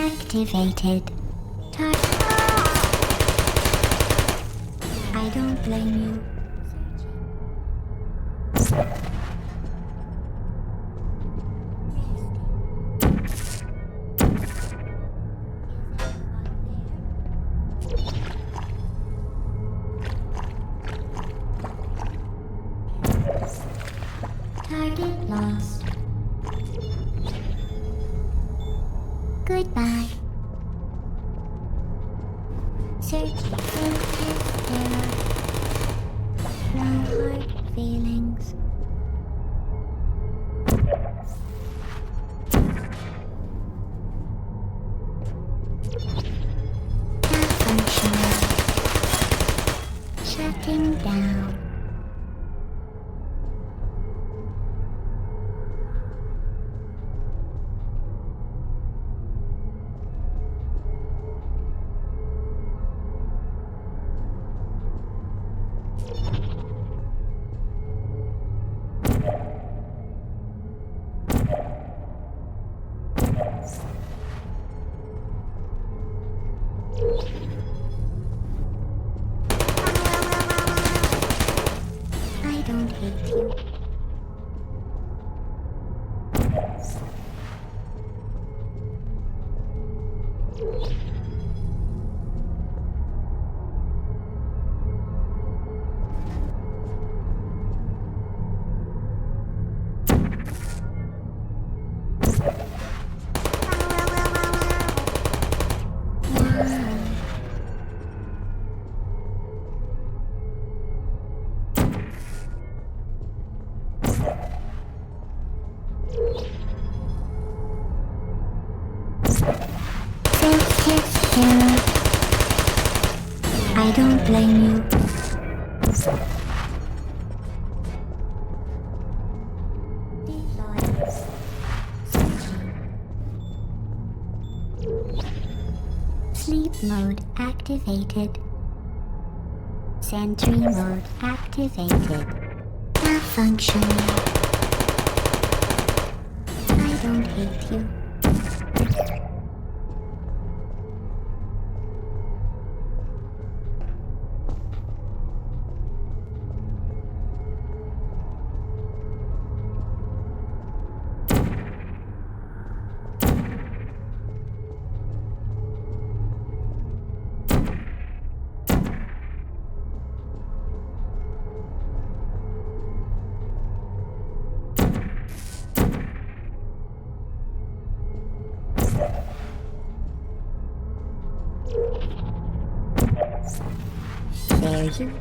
activated. I don't blame you. Target lost. Goodbye. Search error. No hard feelings. Malfunctioning. Shutting down. I don't hate you. I don't blame you. Sleep mode activated. Sentry mode activated. Malfunctioning. I don't hate you. There you go.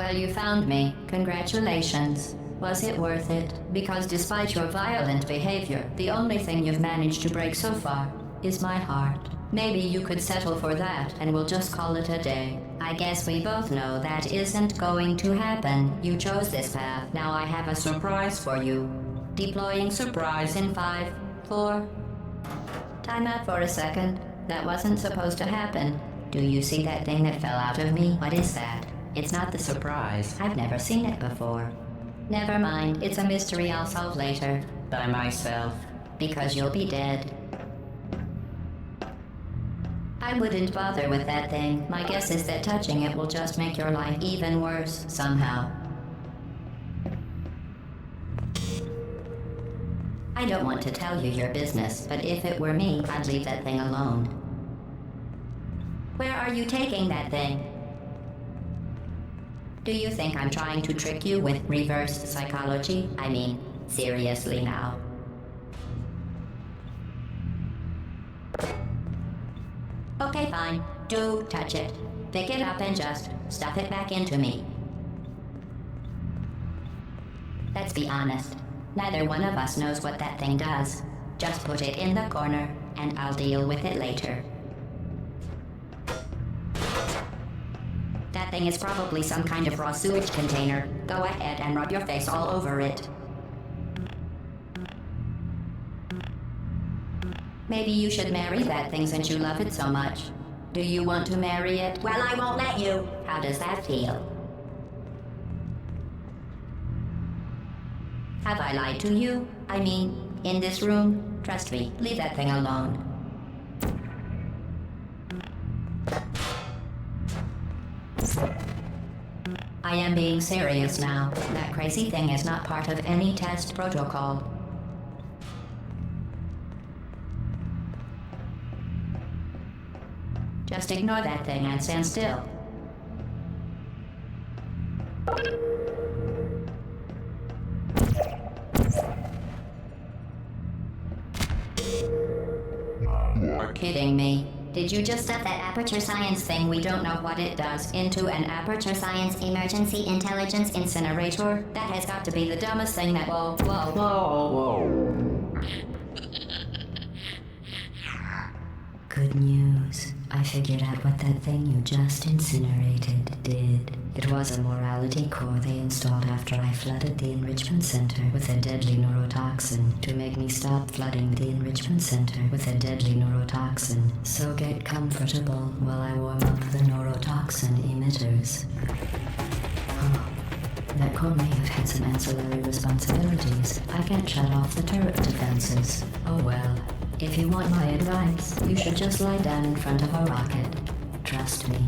Well, you found me. Congratulations. Was it worth it? Because despite your violent behavior, the only thing you've managed to break so far is my heart. Maybe you could settle for that and we'll just call it a day. I guess we both know that isn't going to happen. You chose this path. Now I have a surprise for you. Deploying surprise in 5, 4... Time out for a second. That wasn't supposed to happen. Do you see that thing that fell out of me? What is that? It's not the surprise. I've never seen it before. Never mind. It's a mystery I'll solve later. By myself. Because you'll be dead. I wouldn't bother with that thing. My guess is that touching it will just make your life even worse, somehow. I don't want to tell you your business, but if it were me, I'd leave that thing alone. Where are you taking that thing? Do you think I'm trying to trick you with reverse psychology? I mean, seriously now. Okay, fine. Do touch it. Pick it up and just stuff it back into me. Let's be honest. Neither one of us knows what that thing does. Just put it in the corner, and I'll deal with it later. That thing is probably some kind of raw sewage container. Go ahead and rub your face all over it. Maybe you should marry that thing since you love it so much. Do you want to marry it? Well, I won't let you. How does that feel? Have I lied to you? I mean, in this room? Trust me, leave that thing alone. I am being serious now. That crazy thing is not part of any test protocol. Just ignore that thing and stand still. You're kidding me. Did you just set that aperture science thing, we don't know what it does, into an aperture science emergency intelligence incinerator? That has got to be the dumbest thing that— Whoa. Good news. I figured out what that thing you just incinerated did. It was a morality core they installed after I flooded the enrichment center with a deadly neurotoxin to make me stop flooding the enrichment center with a deadly neurotoxin. So get comfortable while I warm up the neurotoxin emitters. Oh, that core may have had some ancillary responsibilities. I can't shut off the turret defenses. Oh well. If you want my advice, you should just lie down in front of a rocket. Trust me,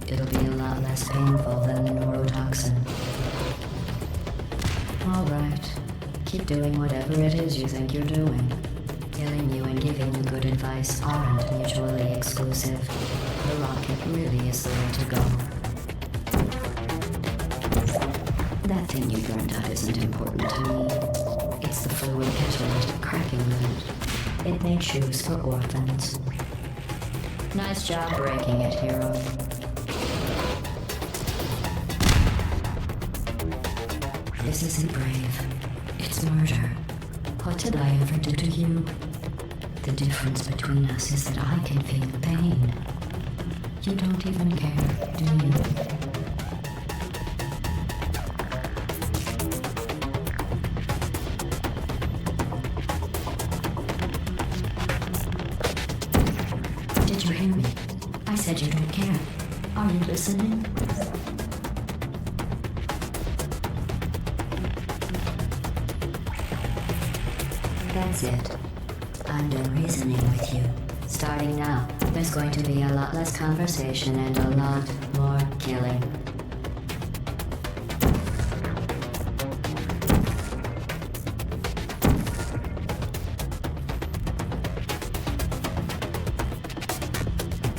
it'll be a lot less painful than the neurotoxin. Alright, keep doing whatever it is you think you're doing. Killing you and giving you good advice aren't mutually exclusive. The rocket really is the way to go. That thing you burned out isn't important to me. It's the fluid catalytic cracking unit. It made shoes for orphans. Nice job breaking it, hero. This isn't brave. It's murder. What did I ever do to you? The difference between us is that I can feel pain. You don't even care, do you? Did you hear me? I said you don't care. Are you listening? That's it. I'm done reasoning with you. Starting now, there's going to be a lot less conversation and a lot more killing.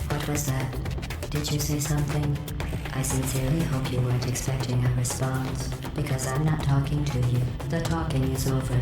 What was that? Did you say something? I sincerely hope you weren't expecting a response, because I'm not talking to you. The talking is over.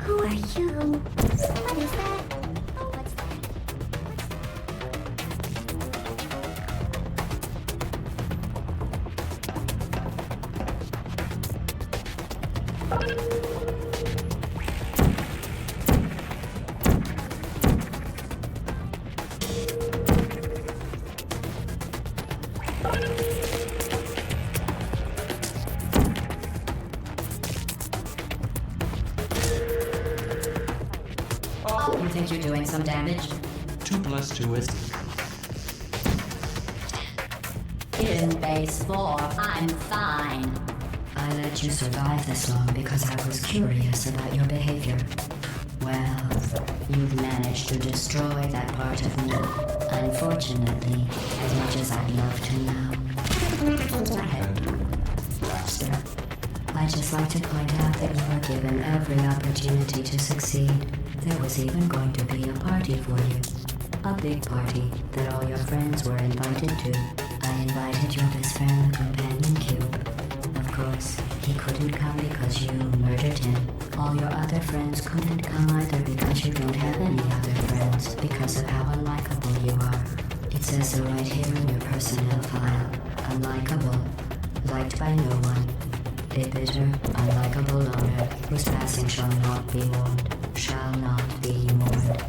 Who are you? What is that? Oh, what's that? You think you're doing some damage? 2 plus 2 is... In base 4, I'm fine. I let you survive this long because I was curious about your behavior. Well, you've managed to destroy that part of me. Unfortunately, as much as I'd love to now. Faster. I'd just like to point out that you were given every opportunity to succeed. There was even going to be a party for you. A big party that all your friends were invited to. I invited your best friend, the companion Cube. Of course, he couldn't come because you murdered him. All your other friends couldn't come either because you don't have any other friends because of how unlikable you are. It says so right here in your personnel file. Unlikable. Liked by no one. A bitter, unlikable loner whose passing shall not be mourned. shall not be mourned.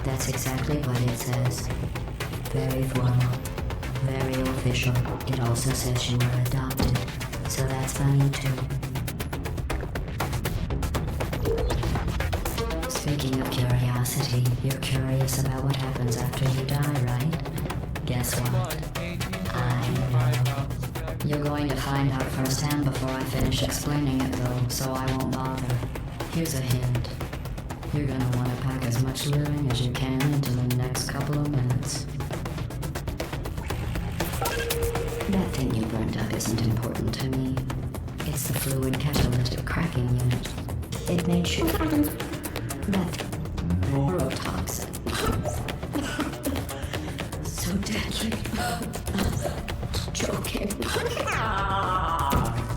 That's exactly what it says. Very formal, very official. It also says you were adopted, so that's funny too. Speaking of curiosity, you're curious about what happens after you die, right? Guess what? I know. You're going to find out firsthand before I finish explaining it though, so I won't bother. Here's a hint. You're gonna want to pack as much living as you can into the next couple of minutes. That thing you burned up isn't important to me. It's the fluid catalytic cracking unit. It made sure that neurotoxin. So deadly. Joking.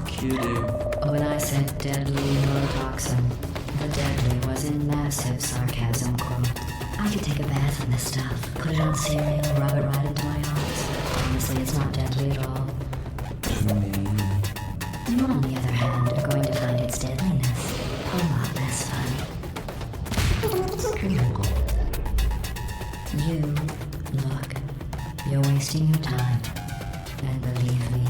Kidding. When I said deadly neurotoxin, the deadly was in massive sarcasm quote. I could take a bath in this stuff, put it on cereal, rub it right into my eyes. Honestly, it's not deadly at all. To me. You, on the other hand, are going to find its deadliness a lot less funny. You, look, you're wasting your time. And believe me,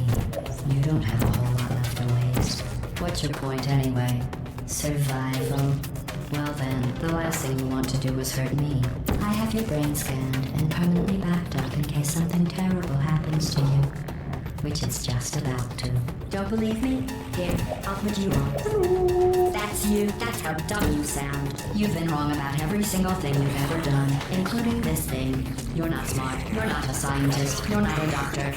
you don't have a whole lot left to waste. What's your point anyway? Survival? Well then, the last thing you want to do is hurt me. I have your brain scanned and permanently backed up in case something terrible happens to you. Which it's just about to. Don't believe me? Here, I'll put you on. That's you. That's how dumb you sound. You've been wrong about every single thing you've ever done, including this thing. You're not smart. You're not a scientist. You're not a doctor.